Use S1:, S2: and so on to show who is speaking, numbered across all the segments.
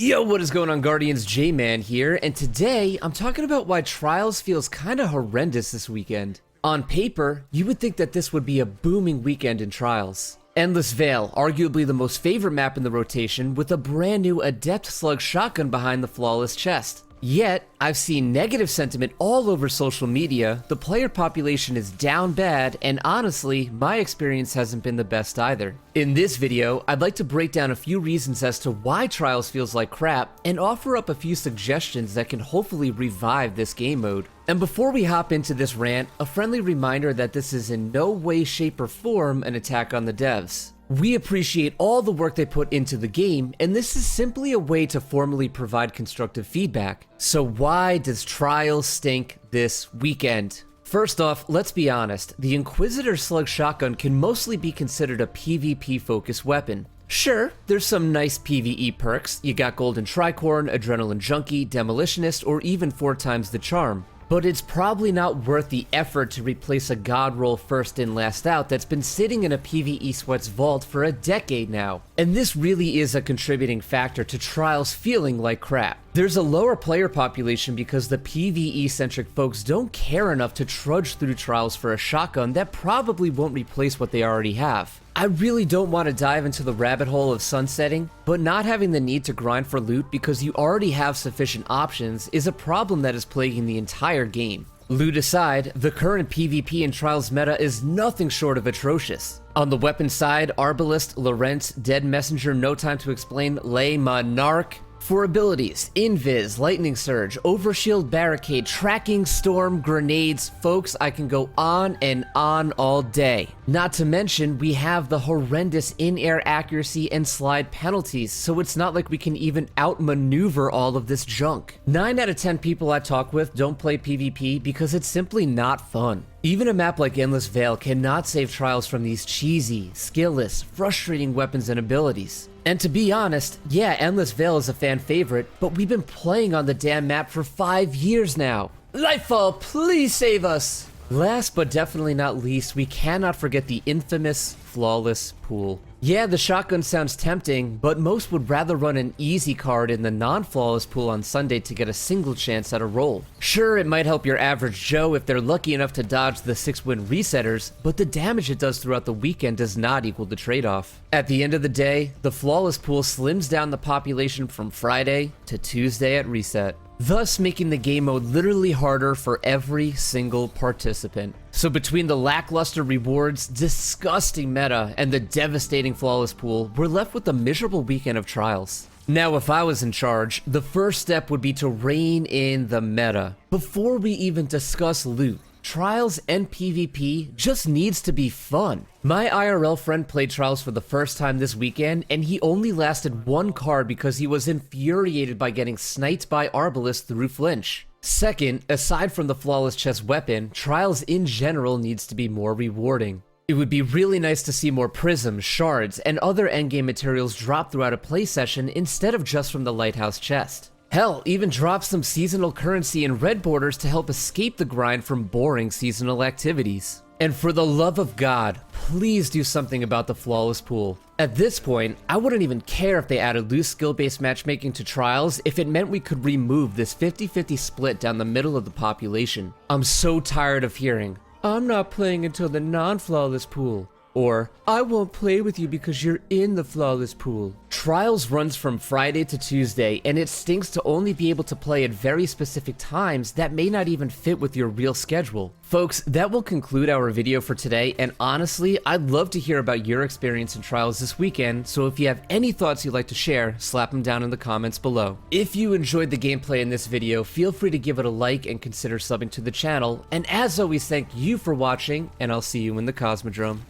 S1: Yo, what is going on, Guardians? J-Man here, and today I'm talking about why Trials feels kinda horrendous this weekend. On paper, you would think that this would be a booming weekend in Trials. Endless Vale, arguably the most favorite map in the rotation, with a brand new adept slug shotgun behind the flawless chest. Yet, I've seen negative sentiment all over social media, the player population is down bad, and honestly, my experience hasn't been the best either. In this video, I'd like to break down a few reasons as to why Trials feels like crap, and offer up a few suggestions that can hopefully revive this game mode. And before we hop into this rant, a friendly reminder that this is in no way, shape, or form an attack on the devs. We appreciate all the work they put into the game, and this is simply a way to formally provide constructive feedback. So why does Trials stink this weekend? First off, let's be honest, the Inquisitor Slug Shotgun can mostly be considered a PvP-focused weapon. Sure, there's some nice PvE perks, you got Golden Tricorn, Adrenaline Junkie, Demolitionist, or even 4 times the Charm. But it's probably not worth the effort to replace a god roll first in last out that's been sitting in a PvE Sweats vault for a decade now. And this really is a contributing factor to Trials feeling like crap. There's a lower player population because the PvE-centric folks don't care enough to trudge through Trials for a shotgun that probably won't replace what they already have. I really don't want to dive into the rabbit hole of sunsetting, but not having the need to grind for loot because you already have sufficient options is a problem that is plaguing the entire game. Loot aside, the current PvP in Trials meta is nothing short of atrocious. On the weapon side, Arbalist, Lorentz, Dead Messenger, No Time to Explain, Lay Monarch. For abilities, Invis, Lightning Surge, Overshield Barricade, Tracking Storm, Grenades, folks, I can go on and on all day. Not to mention, we have the horrendous in-air accuracy and slide penalties, so it's not like we can even outmaneuver all of this junk. 9 out of 10 people I talk with don't play PvP because it's simply not fun. Even a map like Endless Vale cannot save Trials from these cheesy, skillless, frustrating weapons and abilities. And to be honest, yeah, Endless Vale is a fan favorite, but we've been playing on the damn map for 5 years now. Lightfall, please save us! Last but definitely not least, we cannot forget the infamous flawless pool. Yeah, the shotgun sounds tempting, but most would rather run an easy card in the non-flawless pool on Sunday to get a single chance at a roll. Sure, it might help your average Joe if they're lucky enough to dodge the 6-win resetters, but the damage it does throughout the weekend does not equal the trade-off. At the end of the day, the flawless pool slims down the population from Friday to Tuesday at reset, thus making the game mode literally harder for every single participant. So between the lackluster rewards, disgusting meta, and the devastating flawless pool, we're left with a miserable weekend of Trials. Now, if I was in charge, the first step would be to rein in the meta. Before we even discuss loot, Trials and PvP just needs to be fun. My IRL friend played Trials for the first time this weekend, and he only lasted 1 card because he was infuriated by getting sniped by Arbalist through flinch. Second, aside from the flawless chest weapon, Trials in general needs to be more rewarding. It would be really nice to see more prisms, shards, and other endgame materials drop throughout a play session instead of just from the lighthouse chest. Hell, even drop some seasonal currency and red borders to help escape the grind from boring seasonal activities. And for the love of God, please do something about the flawless pool. At this point, I wouldn't even care if they added loose skill-based matchmaking to Trials if it meant we could remove this 50-50 split down the middle of the population. I'm so tired of hearing, "I'm not playing until the non-flawless pool," or "I won't play with you because you're in the flawless pool." Trials runs from Friday to Tuesday, and it stinks to only be able to play at very specific times that may not even fit with your real schedule. Folks, that will conclude our video for today, and honestly, I'd love to hear about your experience in Trials this weekend, so if you have any thoughts you'd like to share, slap them down in the comments below. If you enjoyed the gameplay in this video, feel free to give it a like and consider subbing to the channel, and as always, thank you for watching, and I'll see you in the Cosmodrome.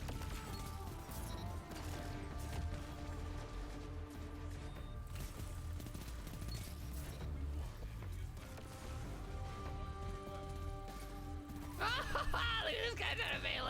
S2: Look at this guy trying to Vale.